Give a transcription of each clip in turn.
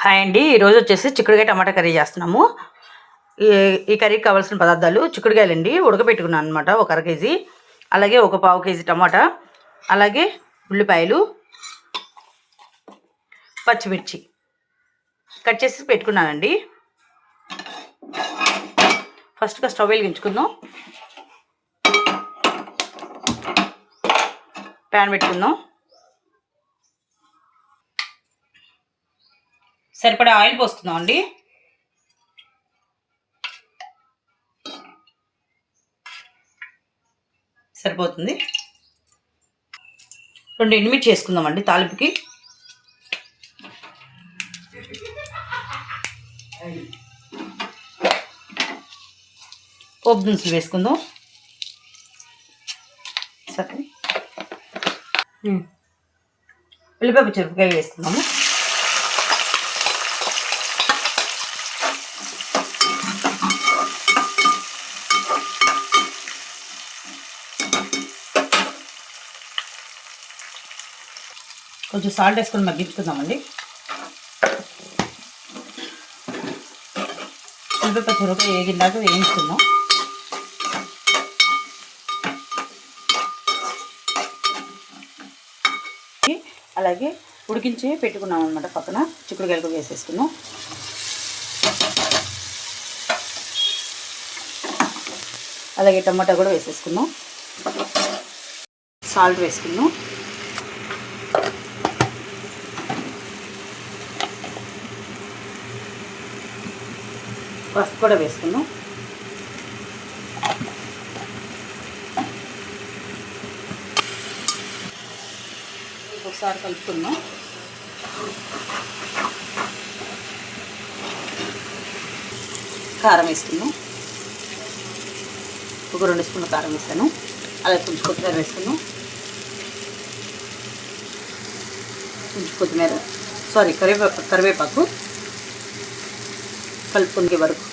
Hi అండి. ఈరోజు వచ్చేసి చిక్కుడుకాయ టమాటా కర్రీ చేస్తున్నాము. ఈ కర్రీకి కావాల్సిన పదార్థాలు చిక్కుడుకాయలండి, ఉడకబెట్టుకున్నాను అనమాట, ఒక అర కేజీ. అలాగే ఒక పావు కేజీ టమాటా, అలాగే ఉల్లిపాయలు, పచ్చిమిర్చి కట్ చేసి పెట్టుకున్నానండి. ఫస్ట్గా స్టవ్ వెలిగించుకుందాం, ప్యాన్ పెట్టుకుందాం. సరిపడా ఆయిల్ పోసుకుందాం అండి. సరిపోతుంది. 2 ఎండుమిర్చి వేసుకుందామండి తాలింపుకి. పోపు దినుసులు వేసుకుందాం. సరే, ఉల్లిపాయ పచ్చిమిరపకాయలు వేసుకుందాము. కొంచెం సాల్ట్ వేసుకొని మగ్గించుకుందామండి. ఉల్లిపాయ పచ్చిమిరపకాయ వేగిందాక వేయించుకుందాం. అలాగే ఉడికించి పెట్టుకున్నాం అనమాట. పక్కన చిక్కుడుకాయలు కూడా వేసేసుకుందాం. అలాగే టమాటా కూడా వేసేసుకుందాం. సాల్ట్ వేసుకుందాం. పసుపు కూడా వేసుకుందాం. ఒకసారి కలుపుకుందాం. కారం వేసుకుందాం. ఒక 2 స్పూన్ల కారం వేసాను. అలాగే కొంచెం కొత్తిమీర వేసుకుందాం. కొంచెం కరివేపాకు కలుపుకునే వరకు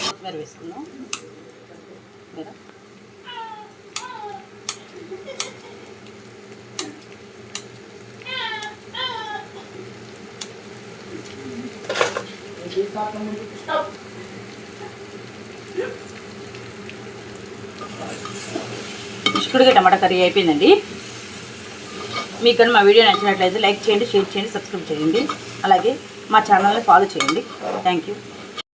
కొత్తిమీర వేసుకుందాం. చిక్కుడుకాయ టమాటా కర్రీ అయిపోయిందండి. మీకు కానీ మా వీడియో నచ్చినట్లయితే లైక్ చేయండి, షేర్ చేయండి, సబ్స్క్రైబ్ చేయండి. అలాగే మా ఛానల్ని ఫాలో చేయండి. Thank you.